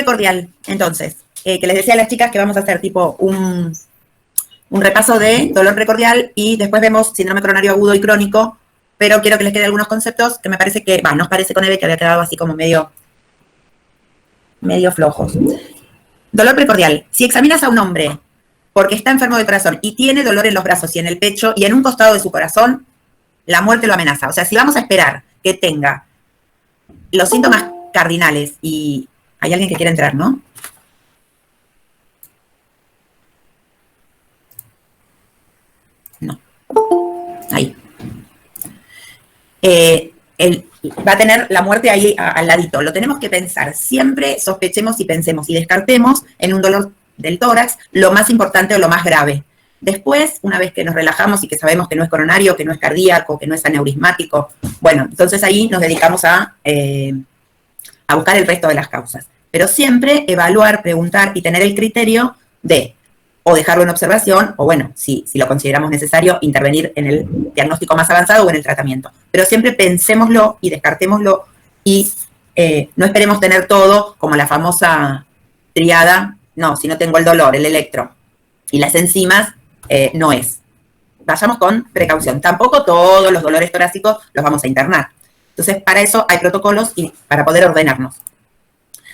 precordial, entonces, que les decía a las chicas que vamos a hacer tipo un repaso de dolor precordial y después vemos síndrome coronario agudo y crónico, pero quiero que les quede algunos conceptos que me parece que, nos parece con Eve que había quedado así como medio flojos. Dolor precordial. Si examinas a un hombre porque está enfermo del corazón y tiene dolor en los brazos y en el pecho y en un costado de su corazón, la muerte lo amenaza. O sea, si vamos a esperar que tenga los síntomas cardinales y... Hay alguien que quiere entrar, ¿no? No. Ahí. Va a tener la muerte ahí al ladito. Lo tenemos que pensar. Siempre sospechemos y pensemos y descartemos en un dolor del tórax lo más importante o lo más grave. Después, una vez que nos relajamos y que sabemos que no es coronario, que no es cardíaco, que no es aneurismático, bueno, entonces ahí nos dedicamos a buscar el resto de las causas. Pero siempre evaluar, preguntar y tener el criterio de o dejarlo en observación, o bueno, si lo consideramos necesario, intervenir en el diagnóstico más avanzado o en el tratamiento. Pero siempre pensémoslo y descartémoslo y no esperemos tener todo como la famosa triada, no, si no tengo el dolor, el electro y las enzimas, no es. Vayamos con precaución. Tampoco todos los dolores torácicos los vamos a internar. Entonces, para eso hay protocolos y para poder ordenarnos.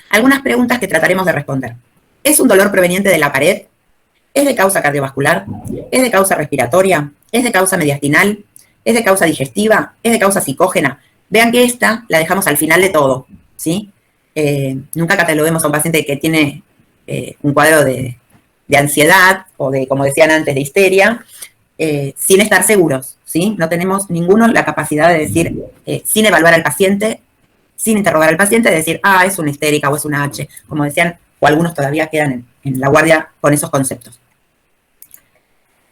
Algunas preguntas que trataremos de responder. ¿Es un dolor proveniente de la pared? ¿Es de causa cardiovascular? ¿Es de causa respiratoria? ¿Es de causa mediastinal? ¿Es de causa digestiva? ¿Es de causa psicógena? Vean que esta la dejamos al final de todo, ¿sí? Nunca cataloguemos a un paciente que tiene un cuadro de ansiedad o de, como decían antes, de histeria, sin estar seguros, ¿sí? No tenemos ninguno la capacidad de decir, sin evaluar al paciente, sin interrogar al paciente, de decir, es una histérica o es una H, como decían, o algunos todavía quedan en la guardia con esos conceptos.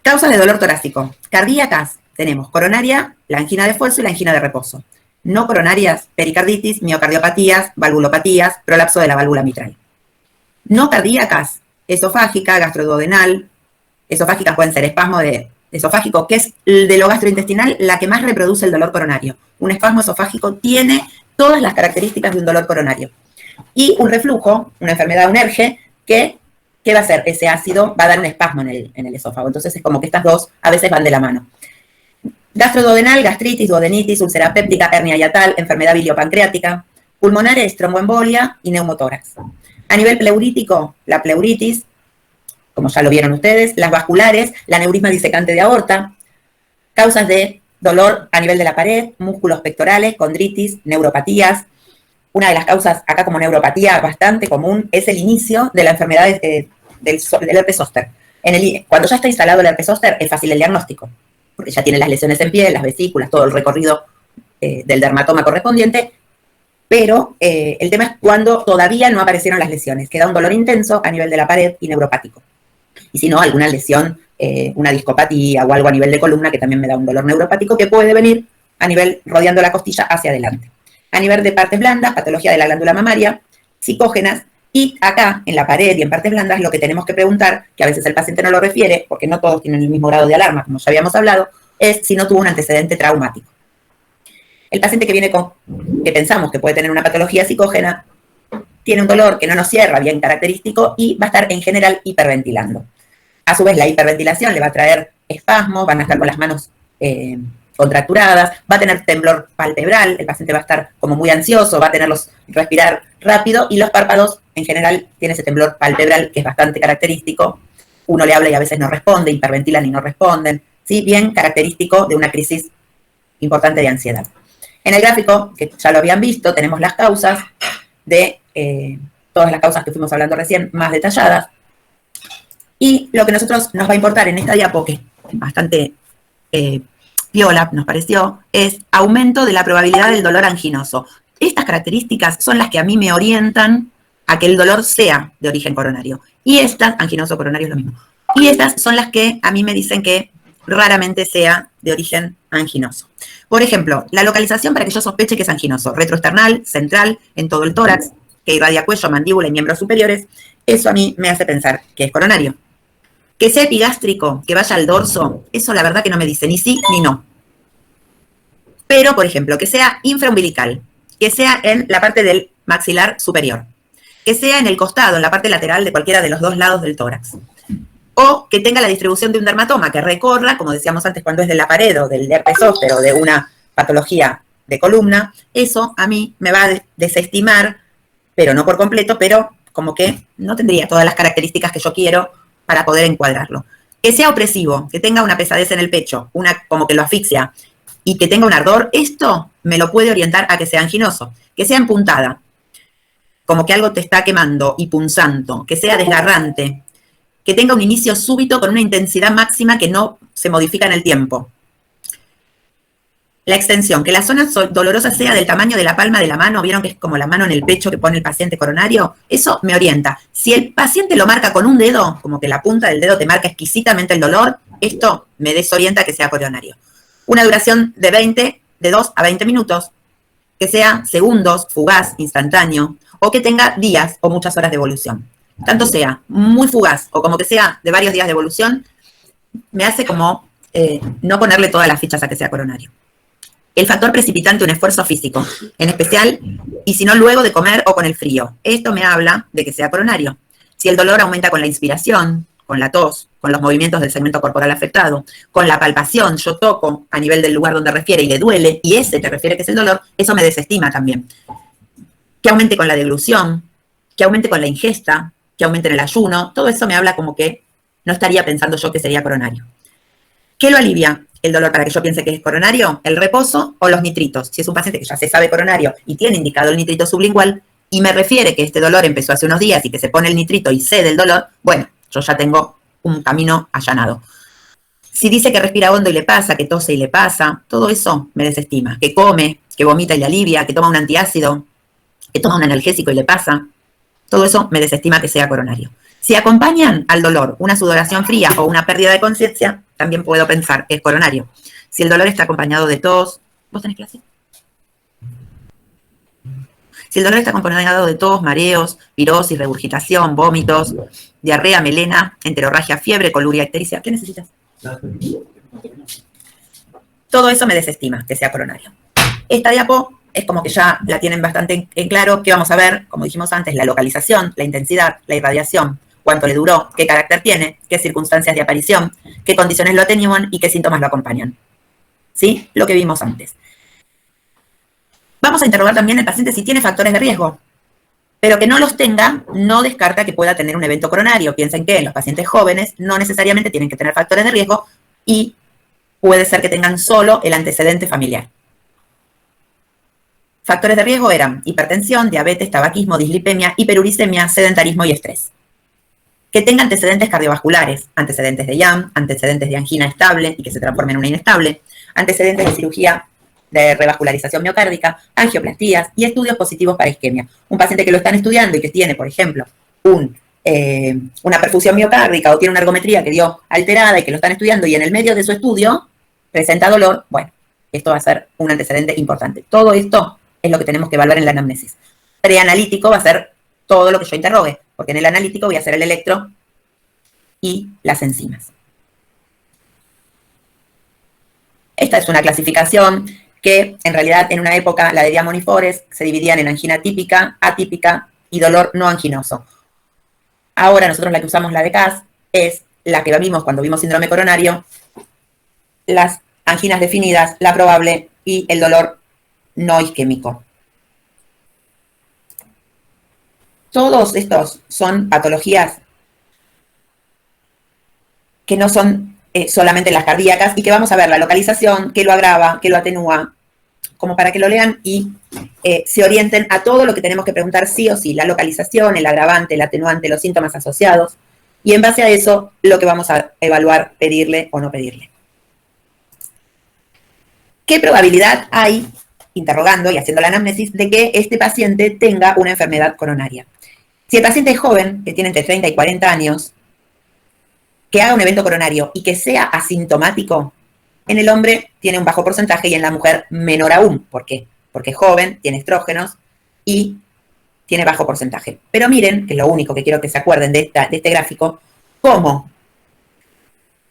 Causas de dolor torácico. Cardíacas, tenemos coronaria, la angina de esfuerzo y la angina de reposo. No coronarias, pericarditis, miocardiopatías, valvulopatías, prolapso de la válvula mitral. No cardíacas, esofágica, gastroduodenal. Esofágicas pueden ser espasmo de esofágico, que es de lo gastrointestinal la que más reproduce el dolor coronario. Un espasmo esofágico tiene todas las características de un dolor coronario. Y un reflujo, una enfermedad, un ERGE, que ¿qué va a hacer? Ese ácido va a dar un espasmo en el esófago. Entonces es como que estas dos a veces van de la mano. Gastroduodenal, gastritis, duodenitis, úlcera péptica, hernia hiatal, enfermedad biliopancreática, pulmonares, tromboembolia y neumotórax. A nivel pleurítico, la pleuritis, como ya lo vieron ustedes, las vasculares, la aneurisma disecante de aorta, causas de dolor a nivel de la pared, músculos pectorales, condritis, neuropatías. Una de las causas acá como neuropatía bastante común es el inicio de la enfermedad del herpes zóster. Cuando ya está instalado el herpes zóster es fácil el diagnóstico, porque ya tiene las lesiones en piel, las vesículas, todo el recorrido del dermatoma correspondiente, pero el tema es cuando todavía no aparecieron las lesiones. Queda un dolor intenso a nivel de la pared y neuropático. Y si no, alguna lesión, una discopatía o algo a nivel de columna que también me da un dolor neuropático que puede venir a nivel rodeando la costilla hacia adelante. A nivel de partes blandas, patología de la glándula mamaria, psicógenas, y acá, en la pared y en partes blandas, lo que tenemos que preguntar, que a veces el paciente no lo refiere, porque no todos tienen el mismo grado de alarma, como ya habíamos hablado, es si no tuvo un antecedente traumático. El paciente que viene que pensamos que puede tener una patología psicógena, tiene un dolor que no nos cierra bien característico y va a estar en general hiperventilando. A su vez, la hiperventilación le va a traer espasmos, van a estar con las manos contracturadas, va a tener temblor palpebral, el paciente va a estar como muy ansioso, va a respirar rápido y los párpados en general tienen ese temblor palpebral que es bastante característico. Uno le habla y a veces no responde, hiperventilan y no responden, ¿sí? Bien característico de una crisis importante de ansiedad. En el gráfico, que ya lo habían visto, tenemos las causas de todas las causas que fuimos hablando recién, más detalladas. Y lo que a nosotros nos va a importar en esta diapo, que es bastante piola, nos pareció, es aumento de la probabilidad del dolor anginoso. Estas características son las que a mí me orientan a que el dolor sea de origen coronario. Y estas, anginoso coronario es lo mismo. Y estas son las que a mí me dicen que raramente sea de origen anginoso. Por ejemplo, la localización para que yo sospeche que es anginoso, retroesternal, central, en todo el tórax, que irradia cuello, mandíbula y miembros superiores, eso a mí me hace pensar que es coronario. Que sea epigástrico, que vaya al dorso, eso la verdad que no me dice ni sí ni no. Pero, por ejemplo, que sea infraumbilical, que sea en la parte del maxilar superior, que sea en el costado, en la parte lateral de cualquiera de los dos lados del tórax. O que tenga la distribución de un dermatoma que recorra, como decíamos antes, cuando es de la pared o del herpes zóster o de una patología de columna. Eso a mí me va a desestimar, pero no por completo, pero como que no tendría todas las características que yo quiero para poder encuadrarlo. Que sea opresivo, que tenga una pesadez en el pecho, como que lo asfixia, y que tenga un ardor, esto me lo puede orientar a que sea anginoso. Que sea empuntada, como que algo te está quemando y punzando, que sea desgarrante, que tenga un inicio súbito con una intensidad máxima que no se modifica en el tiempo. La extensión, que la zona dolorosa sea del tamaño de la palma de la mano, vieron que es como la mano en el pecho que pone el paciente coronario, eso me orienta. Si el paciente lo marca con un dedo, como que la punta del dedo te marca exquisitamente el dolor, esto me desorienta que sea coronario. Una duración de 2 a 20 minutos, que sea segundos, fugaz, instantáneo, o que tenga días o muchas horas de evolución. Tanto sea muy fugaz o como que sea de varios días de evolución, me hace como no ponerle todas las fichas a que sea coronario. El factor precipitante, un esfuerzo físico, en especial, y si no luego de comer o con el frío. Esto me habla de que sea coronario. Si el dolor aumenta con la inspiración, con la tos, con los movimientos del segmento corporal afectado, con la palpación, yo toco a nivel del lugar donde refiere y le duele, y ese te refiere que es el dolor, eso me desestima también. Que aumente con la deglución, que aumente con la ingesta, que aumente en el ayuno, todo eso me habla como que no estaría pensando yo que sería coronario. ¿Qué lo alivia el dolor para que yo piense que es coronario? El reposo o los nitritos. Si es un paciente que ya se sabe coronario y tiene indicado el nitrito sublingual y me refiere que este dolor empezó hace unos días y que se pone el nitrito y sé del dolor, bueno, yo ya tengo un camino allanado. Si dice que respira hondo y le pasa, que tose y le pasa, todo eso me desestima. Que come, que vomita y le alivia, que toma un antiácido, que toma un analgésico y le pasa, todo eso me desestima que sea coronario. Si acompañan al dolor una sudoración fría o una pérdida de conciencia, también puedo pensar que es coronario. Si el dolor está acompañado de tos, ¿vos tenés clase? Si el dolor está acompañado de tos, mareos, pirosis, regurgitación, vómitos, diarrea, melena, enterorragia, fiebre, coluria, ictericia, ¿qué necesitas? Todo eso me desestima que sea coronario. Esta diapo es como que ya la tienen bastante en claro. ¿Qué vamos a ver? Como dijimos antes, la localización, la intensidad, la irradiación, cuánto le duró, qué carácter tiene, qué circunstancias de aparición, qué condiciones lo atenuan y qué síntomas lo acompañan. ¿Sí? Lo que vimos antes. Vamos a interrogar también al paciente si tiene factores de riesgo, pero que no los tenga no descarta que pueda tener un evento coronario. Piensen que los pacientes jóvenes no necesariamente tienen que tener factores de riesgo y puede ser que tengan solo el antecedente familiar. Factores de riesgo eran hipertensión, diabetes, tabaquismo, dislipemia, hiperuricemia, sedentarismo y estrés. Que tenga antecedentes cardiovasculares, antecedentes de IAM, antecedentes de angina estable y que se transforme en una inestable, antecedentes de cirugía de revascularización miocárdica, angioplastías y estudios positivos para isquemia. Un paciente que lo están estudiando y que tiene, por ejemplo, una perfusión miocárdica o tiene una ergometría que dio alterada y que lo están estudiando y en el medio de su estudio presenta dolor, bueno, esto va a ser un antecedente importante. Todo esto es lo que tenemos que evaluar en la anamnesis. Preanalítico va a ser todo lo que yo interrogue, porque en el analítico voy a hacer el electro y las enzimas. Esta es una clasificación que en realidad en una época, la de Diamond y Forest, se dividían en angina típica, atípica y dolor no anginoso. Ahora nosotros la que usamos, la de CAS, es la que vimos cuando vimos síndrome coronario, las anginas definidas, la probable y el dolor no isquémico. Todos estos son patologías que no son solamente las cardíacas y que vamos a ver la localización, qué lo agrava, qué lo atenúa, como para que lo lean y se orienten a todo lo que tenemos que preguntar sí o sí, la localización, el agravante, el atenuante, los síntomas asociados, y en base a eso lo que vamos a evaluar, pedirle o no pedirle. ¿Qué probabilidad hay, interrogando y haciendo la anamnesis, de que este paciente tenga una enfermedad coronaria? Si el paciente es joven, que tiene entre 30 y 40 años, que haga un evento coronario y que sea asintomático, en el hombre tiene un bajo porcentaje y en la mujer menor aún. ¿Por qué? Porque es joven, tiene estrógenos y tiene bajo porcentaje. Pero miren, que es lo único que quiero que se acuerden de este gráfico, cómo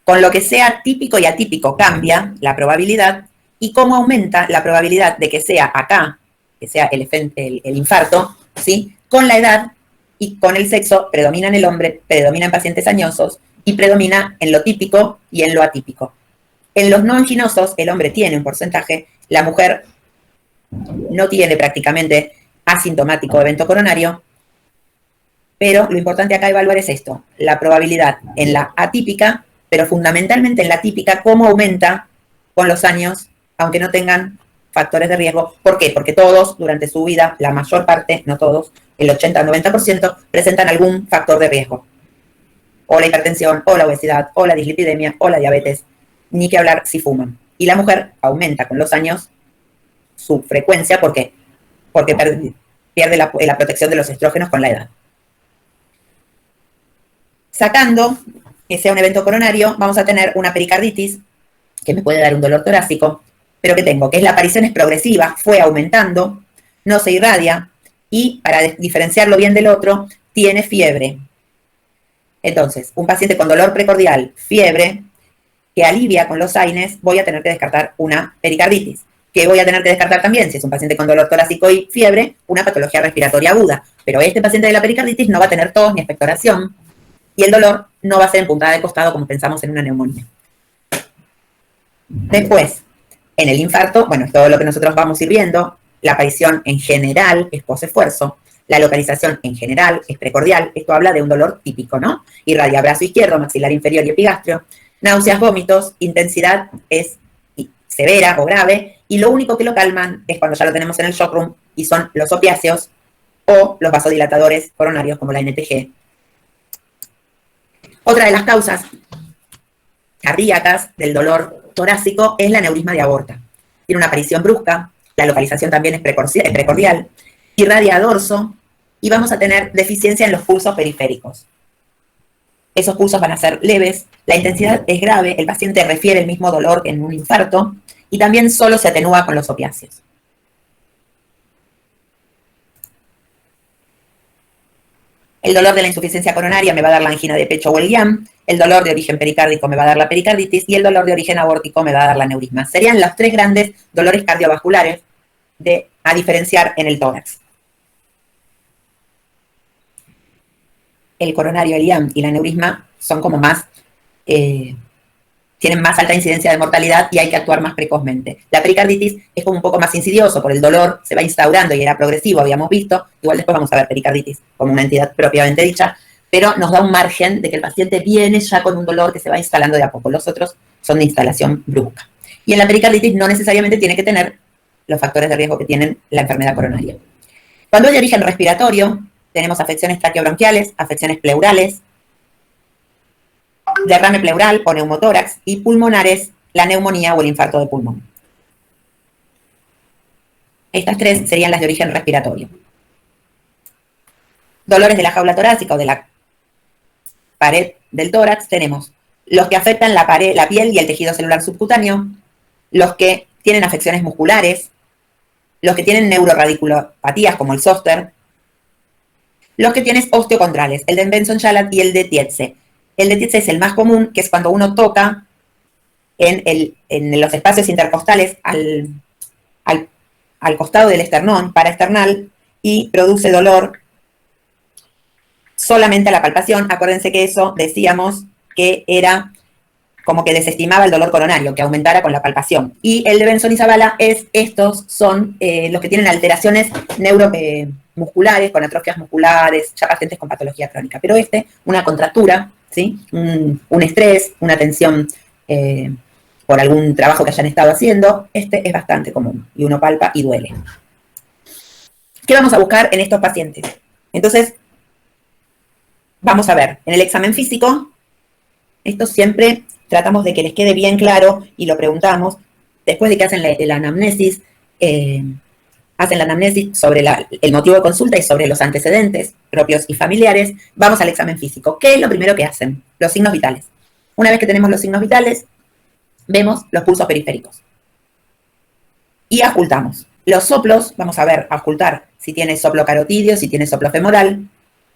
con lo que sea típico y atípico cambia la probabilidad y cómo aumenta la probabilidad de que sea acá, que sea el infarto, ¿sí? Con la edad y con el sexo predomina en el hombre, predomina en pacientes añosos y predomina en lo típico y en lo atípico. En los no anginosos, el hombre tiene un porcentaje, la mujer no tiene prácticamente asintomático evento coronario, pero lo importante acá evaluar es esto, la probabilidad en la atípica, pero fundamentalmente en la típica, cómo aumenta con los años, aunque no tengan factores de riesgo. ¿Por qué? Porque todos, durante su vida, la mayor parte, no todos, el 80 o 90%, presentan algún factor de riesgo. O la hipertensión, o la obesidad, o la dislipidemia, o la diabetes, ni que hablar si fuman. Y la mujer aumenta con los años su frecuencia, ¿por qué? Porque pierde la protección de los estrógenos con la edad. Sacando que sea un evento coronario, vamos a tener una pericarditis, que me puede dar un dolor torácico, pero que tengo, que es la aparición es progresiva, fue aumentando, no se irradia, y para diferenciarlo bien del otro, tiene fiebre. Entonces, un paciente con dolor precordial, fiebre, que alivia con los AINES, voy a tener que descartar una pericarditis. Que voy a tener que descartar también, si es un paciente con dolor torácico y fiebre, una patología respiratoria aguda. Pero este paciente de la pericarditis no va a tener tos ni expectoración, y el dolor no va a ser en puntada de costado como pensamos en una neumonía. Después, en el infarto, bueno, es todo lo que nosotros vamos a ir viendo. La aparición en general es posesfuerzo. La localización en general es precordial. Esto habla de un dolor típico, ¿no? Irradia brazo izquierdo, maxilar inferior y epigastrio. Náuseas, vómitos, intensidad es severa o grave. Y lo único que lo calman es cuando ya lo tenemos en el shock room y son los opiáceos o los vasodilatadores coronarios como la NTG. Otra de las causas cardíacas del dolor torácico es la aneurisma de aorta. Tiene una aparición brusca, la localización también es precordial, irradia a dorso y vamos a tener deficiencia en los pulsos periféricos. Esos pulsos van a ser leves, la intensidad es grave, el paciente refiere el mismo dolor que en un infarto y también solo se atenúa con los opiáceos. El dolor de la insuficiencia coronaria me va a dar la angina de pecho o el IAM, el dolor de origen pericárdico me va a dar la pericarditis y el dolor de origen aórtico me va a dar la aneurisma. Serían los tres grandes dolores cardiovasculares a diferenciar en el tórax. El coronario, el IAM y la aneurisma son como más, tienen más alta incidencia de mortalidad y hay que actuar más precozmente. La pericarditis es como un poco más insidioso por el dolor, se va instaurando y era progresivo, habíamos visto. Igual después vamos a ver pericarditis como una entidad propiamente dicha, pero nos da un margen de que el paciente viene ya con un dolor que se va instalando de a poco. Los otros son de instalación brusca. Y en la pericarditis no necesariamente tiene que tener los factores de riesgo que tienen la enfermedad coronaria. Cuando hay origen respiratorio, tenemos afecciones traqueobronquiales, afecciones pleurales, derrame pleural o neumotórax, y pulmonares, la neumonía o el infarto de pulmón. Estas tres serían las de origen respiratorio. Dolores de la jaula torácica o de la pared del tórax, tenemos los que afectan la piel y el tejido celular subcutáneo, los que tienen afecciones musculares, los que tienen neuroradiculopatías como el Zoster, los que tienen osteocondrales, el de Benson-Chalat y el de Tietze. El de Tietze es el más común, que es cuando uno toca en los espacios intercostales al costado del esternón, paraesternal, y produce dolor solamente a la palpación. Acuérdense que eso decíamos que era como que desestimaba el dolor coronario, que aumentara con la palpación. Y el de Benson y Zavala estos son los que tienen alteraciones neuromusculares, con atrofias musculares, ya pacientes con patología crónica. Pero una contractura, ¿sí? Un estrés, una tensión por algún trabajo que hayan estado haciendo, es bastante común. Y uno palpa y duele. ¿Qué vamos a buscar en estos pacientes? Entonces, vamos a ver, en el examen físico, esto siempre tratamos de que les quede bien claro y lo preguntamos. Después de que hacen la anamnesis, sobre el motivo de consulta y sobre los antecedentes propios y familiares, vamos al examen físico. ¿Qué es lo primero que hacen? Los signos vitales. Una vez que tenemos los signos vitales, vemos los pulsos periféricos. Y auscultamos. Los soplos, vamos a ver, auscultar si tiene soplo carotidio, si tiene soplo femoral.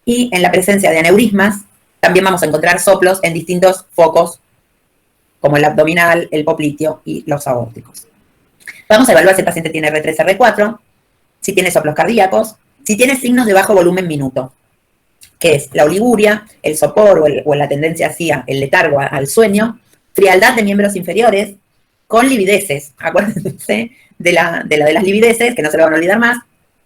Y en la presencia de aneurismas, también vamos a encontrar soplos en distintos focos, como el abdominal, el popliteo y los aórticos. Vamos a evaluar si el paciente tiene R3, R4, si tiene soplos cardíacos, si tiene signos de bajo volumen minuto. que es la oliguria, el sopor o la tendencia hacia el letargo al sueño, frialdad de miembros inferiores, con livideces. Acuérdense de las livideces, que no se lo van a olvidar más.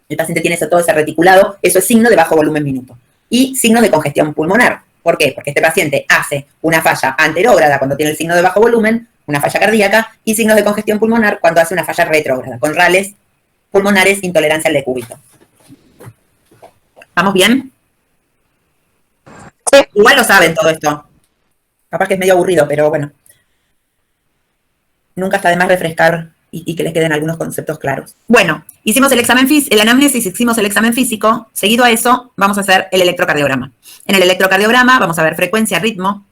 El paciente tiene todo ese reticulado, eso es signo de bajo volumen minuto. Y signos de congestión pulmonar. ¿Por qué? Porque este paciente hace una falla anterógrada cuando tiene el signo de bajo volumen, una falla cardíaca, y signos de congestión pulmonar cuando hace una falla retrógrada, con rales pulmonares, intolerancia al decúbito. ¿Vamos bien? Sí. Igual lo saben todo esto. Capaz que es medio aburrido, pero bueno. Nunca está de más refrescar y que les queden algunos conceptos claros. Bueno, hicimos el examen físico, el anamnesis, hicimos el examen físico. Seguido a eso, vamos a hacer el electrocardiograma. En el electrocardiograma vamos a ver frecuencia, ritmo,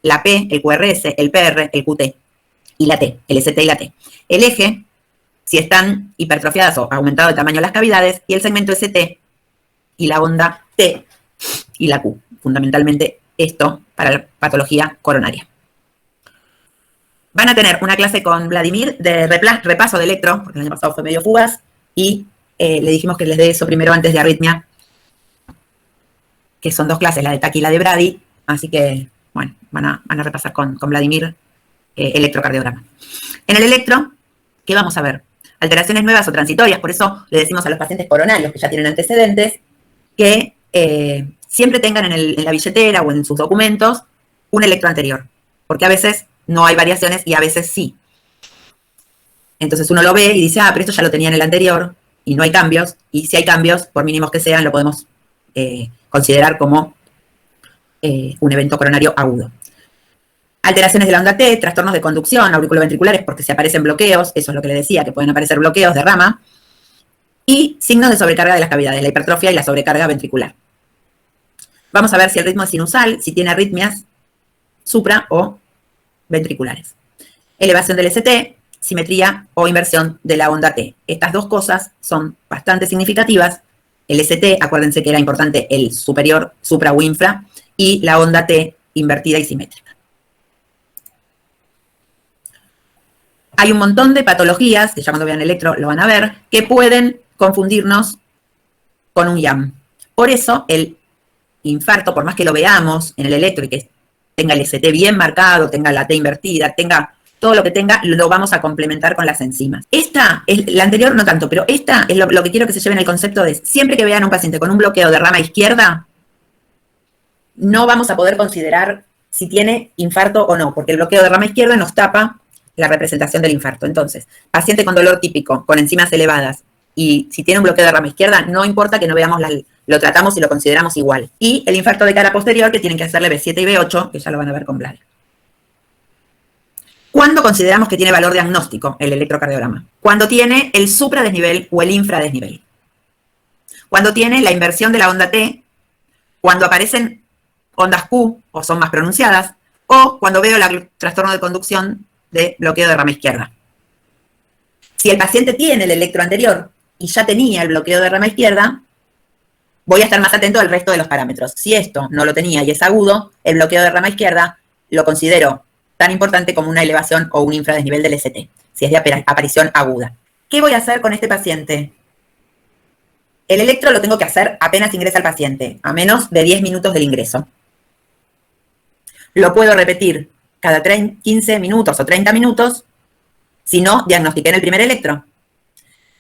la P, el QRS, el PR, el QT y la T, el ST y la T. El eje, si están hipertrofiadas o aumentado el tamaño de las cavidades, y el segmento ST y la onda T y la Q. Fundamentalmente esto para la patología coronaria. Van a tener una clase con Vladimir de repaso de electro, porque el año pasado fue medio fugaz, y le dijimos que les dé eso primero antes de arritmia, que son 2 clases, la de Taki y la de Brady, así que, bueno, van a repasar con Vladimir electrocardiograma. En el electro, ¿qué vamos a ver? Alteraciones nuevas o transitorias, por eso le decimos a los pacientes coronarios que ya tienen antecedentes, que siempre tengan en la billetera o en sus documentos un electro anterior, porque a veces no hay variaciones y a veces sí. Entonces uno lo ve y dice, pero esto ya lo tenía en el anterior y no hay cambios. Y si hay cambios, por mínimos que sean, lo podemos considerar como un evento coronario agudo. Alteraciones de la onda T, trastornos de conducción auriculoventriculares porque se aparecen bloqueos, eso es lo que le decía, que pueden aparecer bloqueos de rama. Y signos de sobrecarga de las cavidades, la hipertrofia y la sobrecarga ventricular. Vamos a ver si el ritmo es sinusal, si tiene arritmias supra o ventriculares. Elevación del ST, simetría o inversión de la onda T. Estas 2 cosas son bastante significativas. El ST, acuérdense que era importante el superior, supra o infra, y la onda T invertida y simétrica. Hay un montón de patologías, que ya cuando vean electro lo van a ver, que pueden confundirnos con un IAM. Por eso el infarto, por más que lo veamos en el electro y que tenga el ST bien marcado, tenga la T invertida, tenga todo lo que tenga, lo vamos a complementar con las enzimas. Esta, la anterior no tanto, pero esta es lo que quiero que se lleven el concepto de, siempre que vean a un paciente con un bloqueo de rama izquierda, no vamos a poder considerar si tiene infarto o no, porque el bloqueo de rama izquierda nos tapa la representación del infarto. Entonces, paciente con dolor típico, con enzimas elevadas, y si tiene un bloqueo de rama izquierda, no importa que no veamos lo tratamos y lo consideramos igual. Y el infarto de cara posterior, que tienen que hacerle B7 y B8, que ya lo van a ver con Vlad. ¿Cuándo consideramos que tiene valor diagnóstico el electrocardiograma? Cuando tiene el supradesnivel o el infradesnivel. Cuando tiene la inversión de la onda T, cuando aparecen ondas Q o son más pronunciadas, o cuando veo el trastorno de conducción de bloqueo de rama izquierda. Si el paciente tiene el electro anterior y ya tenía el bloqueo de rama izquierda, voy a estar más atento al resto de los parámetros. Si esto no lo tenía y es agudo, el bloqueo de rama izquierda lo considero tan importante como una elevación o un infradesnivel del ST, si es de aparición aguda. ¿Qué voy a hacer con este paciente? El electro lo tengo que hacer apenas ingresa el paciente, a menos de 10 minutos del ingreso. Lo puedo repetir cada 15 minutos o 30 minutos, si no diagnostiqué en el primer electro.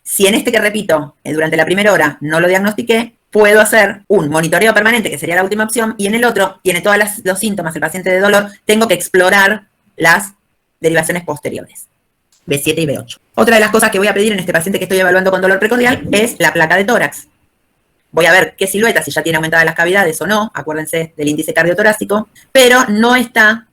Si en este que repito, durante la primera hora no lo diagnostiqué, puedo hacer un monitoreo permanente, que sería la última opción, y en el otro, tiene todos los síntomas el paciente de dolor, tengo que explorar las derivaciones posteriores, B7 y B8. Otra de las cosas que voy a pedir en este paciente que estoy evaluando con dolor precordial es la placa de tórax. Voy a ver qué silueta, si ya tiene aumentadas las cavidades o no, acuérdense del índice cardiotorácico, pero no está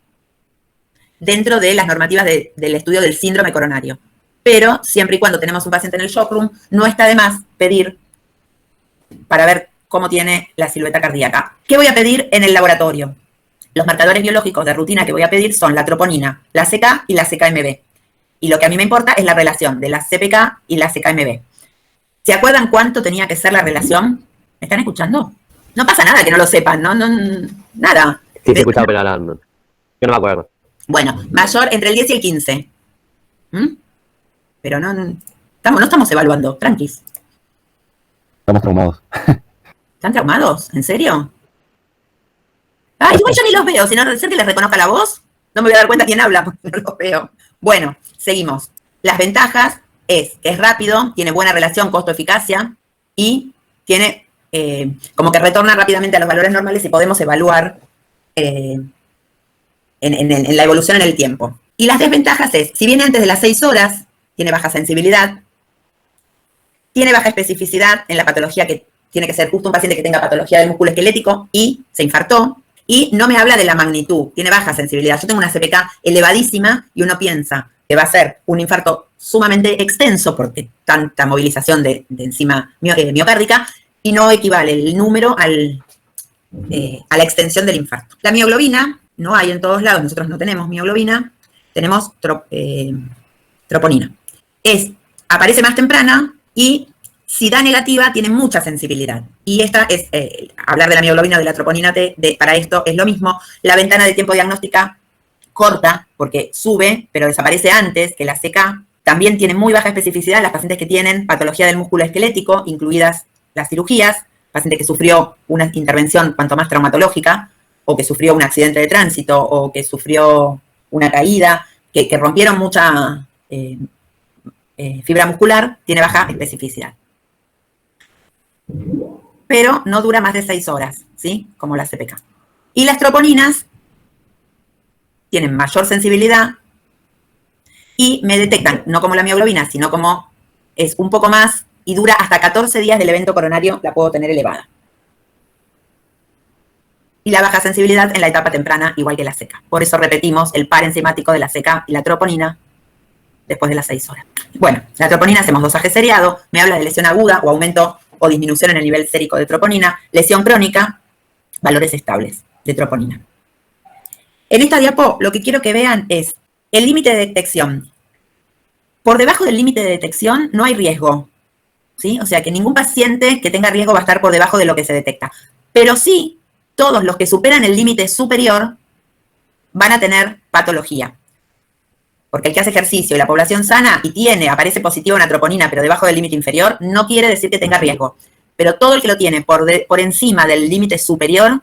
dentro de las normativas del estudio del síndrome coronario. Pero siempre y cuando tenemos un paciente en el shock room, no está de más pedir para ver cómo tiene la silueta cardíaca. ¿Qué voy a pedir en el laboratorio? Los marcadores biológicos de rutina que voy a pedir son la troponina, la CK y la CKMB. Y lo que a mí me importa es la relación de la CPK y la CKMB. ¿Se acuerdan cuánto tenía que ser la relación? ¿Me están escuchando? No pasa nada que no lo sepan, no nada. Sí, se escuchaba, pero yo no me acuerdo. Bueno, mayor entre el 10 y el 15. Pero no estamos evaluando, tranquis. Estamos traumados. ¿Están traumados? ¿En serio? Ay, igual yo ni los veo, si no, ser que les reconozca la voz, no me voy a dar cuenta quién habla, porque no los veo. Bueno, seguimos. Las ventajas es que es rápido, tiene buena relación costo-eficacia y tiene como que retorna rápidamente a los valores normales y podemos evaluar en la evolución en el tiempo. Y las desventajas es, si viene antes de las 6 horas, tiene baja sensibilidad, tiene baja especificidad en la patología, que tiene que ser justo un paciente que tenga patología del músculo esquelético y se infartó, y no me habla de la magnitud, tiene baja sensibilidad. Yo tengo una CPK elevadísima y uno piensa que va a ser un infarto sumamente extenso porque tanta movilización de enzima miocárdica, y no equivale el número a la extensión del infarto. La mioglobina no hay en todos lados, nosotros no tenemos mioglobina, tenemos troponina. Aparece más temprana y si da negativa tiene mucha sensibilidad. Y esta es, hablar de la mioglobina o de la troponina T, para esto es lo mismo. La ventana de tiempo diagnóstica corta, porque sube, pero desaparece antes que la CK. También tiene muy baja especificidad las pacientes que tienen patología del músculo esquelético, incluidas las cirugías, paciente que sufrió una intervención cuanto más traumatológica, o que sufrió un accidente de tránsito, o que sufrió una caída, que rompieron mucha fibra muscular, tiene baja especificidad. Pero no dura más de 6 horas, ¿sí? Como la CPK. Y las troponinas tienen mayor sensibilidad y me detectan, no como la mioglobina, sino como es un poco más y dura hasta 14 días del evento coronario, la puedo tener elevada. Y la baja sensibilidad en la etapa temprana, igual que la CK. Por eso repetimos el par enzimático de la CK y la troponina después de las 6 horas. Bueno, la troponina hacemos dosaje seriado, me habla de lesión aguda o aumento o disminución en el nivel sérico de troponina, lesión crónica, valores estables de troponina. En esta diapo lo que quiero que vean es el límite de detección. Por debajo del límite de detección no hay riesgo, ¿sí? O sea que ningún paciente que tenga riesgo va a estar por debajo de lo que se detecta. Pero sí, todos los que superan el límite superior van a tener patología. Porque el que hace ejercicio y la población sana y aparece positivo una troponina, pero debajo del límite inferior, no quiere decir que tenga riesgo. Pero todo el que lo tiene por encima del límite superior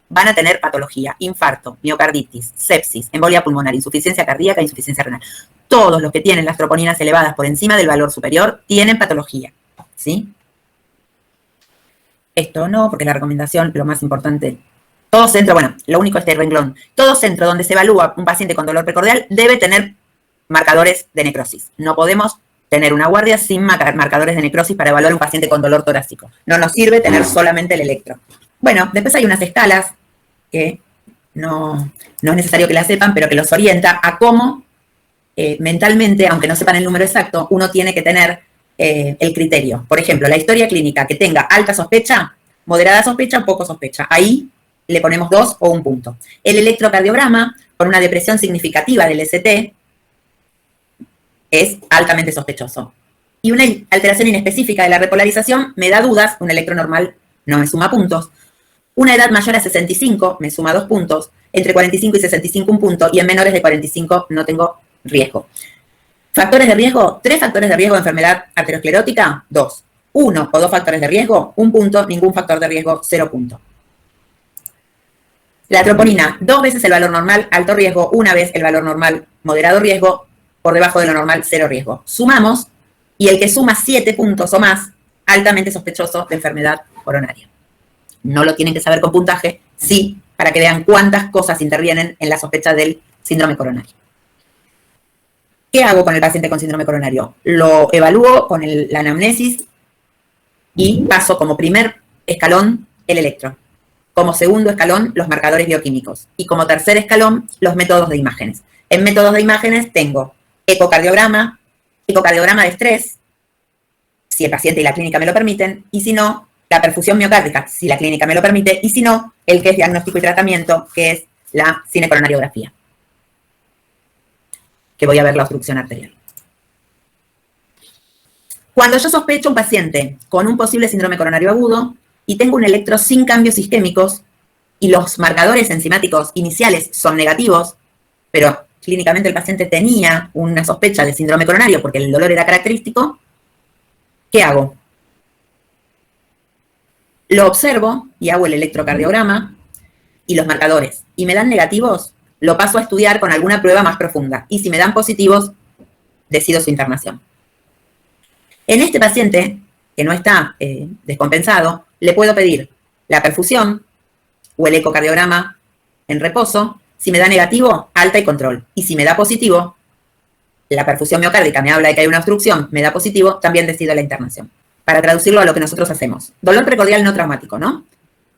van a tener patología, infarto, miocarditis, sepsis, embolia pulmonar, insuficiencia cardíaca, insuficiencia renal. Todos los que tienen las troponinas elevadas por encima del valor superior tienen patología, ¿sí? Esto no, porque la recomendación, lo más importante, todo centro, bueno, lo único es este renglón, todo centro donde se evalúa un paciente con dolor precordial debe tener marcadores de necrosis. No podemos tener una guardia sin marcadores de necrosis para evaluar un paciente con dolor torácico. No nos sirve tener solamente el electro. Bueno, después hay unas escalas que no es necesario que las sepan, pero que los orienta a cómo mentalmente, aunque no sepan el número exacto, uno tiene que tener el criterio. Por ejemplo, la historia clínica que tenga alta sospecha, moderada sospecha o poco sospecha. Ahí le ponemos 2 o 1 punto. El electrocardiograma, con una depresión significativa del ST, es altamente sospechoso. Y una alteración inespecífica de la repolarización me da dudas, un electro normal no me suma puntos. Una edad mayor a 65 me suma 2 puntos, entre 45 y 65 un punto, y en menores de 45 no tengo riesgo. Factores de riesgo, 3 factores de riesgo de enfermedad arteriosclerótica, 2. 1 o 2 factores de riesgo, 1 punto, ningún factor de riesgo, 0 punto. La troponina, 2 veces el valor normal, alto riesgo, 1 vez el valor normal, moderado riesgo, por debajo de lo normal, 0 riesgo. Sumamos, y el que suma 7 puntos o más, altamente sospechoso de enfermedad coronaria. No lo tienen que saber con puntaje, sí, para que vean cuántas cosas intervienen en la sospecha del síndrome coronario. ¿Qué hago con el paciente con síndrome coronario? Lo evalúo con la anamnesis y paso como primer escalón el electro. Como segundo escalón, los marcadores bioquímicos. Y como tercer escalón, los métodos de imágenes. En métodos de imágenes tengo ecocardiograma de estrés, si el paciente y la clínica me lo permiten, y si no, la perfusión miocárdica, si la clínica me lo permite, y si no, el que es diagnóstico y tratamiento, que es la cinecoronariografía, que voy a ver la obstrucción arterial. Cuando yo sospecho un paciente con un posible síndrome coronario agudo y tengo un electro sin cambios isquémicos y los marcadores enzimáticos iniciales son negativos, pero clínicamente el paciente tenía una sospecha de síndrome coronario porque el dolor era característico, ¿qué hago? Lo observo y hago el electrocardiograma y los marcadores y me dan negativos, lo paso a estudiar con alguna prueba más profunda. Y si me dan positivos, decido su internación. En este paciente, que no está descompensado, le puedo pedir la perfusión o el ecocardiograma en reposo. Si me da negativo, alta y control. Y si me da positivo, la perfusión miocárdica me habla de que hay una obstrucción, me da positivo, también decido la internación. Para traducirlo a lo que nosotros hacemos. Dolor precordial no traumático, ¿no?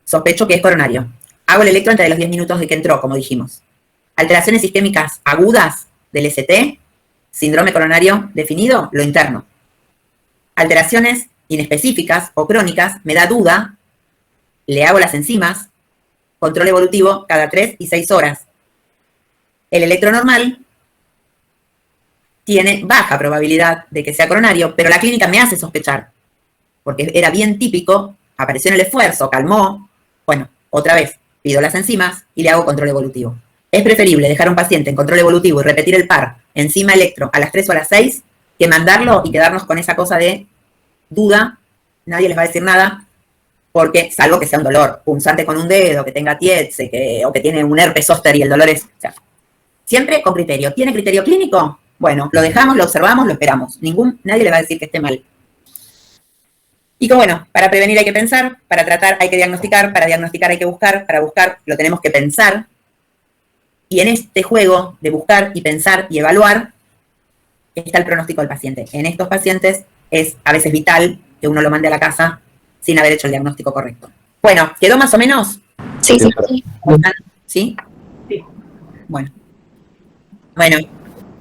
Sospecho que es coronario. Hago el electro antes de los 10 minutos de que entró, como dijimos. Alteraciones sistémicas agudas del ST, síndrome coronario definido, lo interno. Alteraciones inespecíficas o crónicas, me da duda, le hago las enzimas, control evolutivo cada 3 y 6 horas. El electro normal tiene baja probabilidad de que sea coronario, pero la clínica me hace sospechar, porque era bien típico, apareció en el esfuerzo, calmó, bueno, otra vez, pido las enzimas y le hago control evolutivo. Es preferible dejar a un paciente en control evolutivo y repetir el par enzima electro a las 3 o a las 6 que mandarlo y quedarnos con esa cosa de duda, nadie les va a decir nada, porque salvo que sea un dolor punzante con un dedo, que tenga tietze, o que tiene un herpes zóster y el dolor es... O sea, siempre con criterio. ¿Tiene criterio clínico? Bueno, lo dejamos, lo observamos, lo esperamos. Nadie le va a decir que esté mal. Y que bueno, para prevenir hay que pensar, para tratar hay que diagnosticar, para diagnosticar hay que buscar, para buscar lo tenemos que pensar. Y en este juego de buscar y pensar y evaluar está el pronóstico del paciente. En estos pacientes es a veces vital que uno lo mande a la casa sin haber hecho el diagnóstico correcto. Bueno, ¿quedó más o menos? Sí. ¿Sí? Sí. Bueno,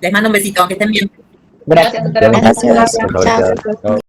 les mando un besito, que estén bien. Gracias. Gracias. Chao.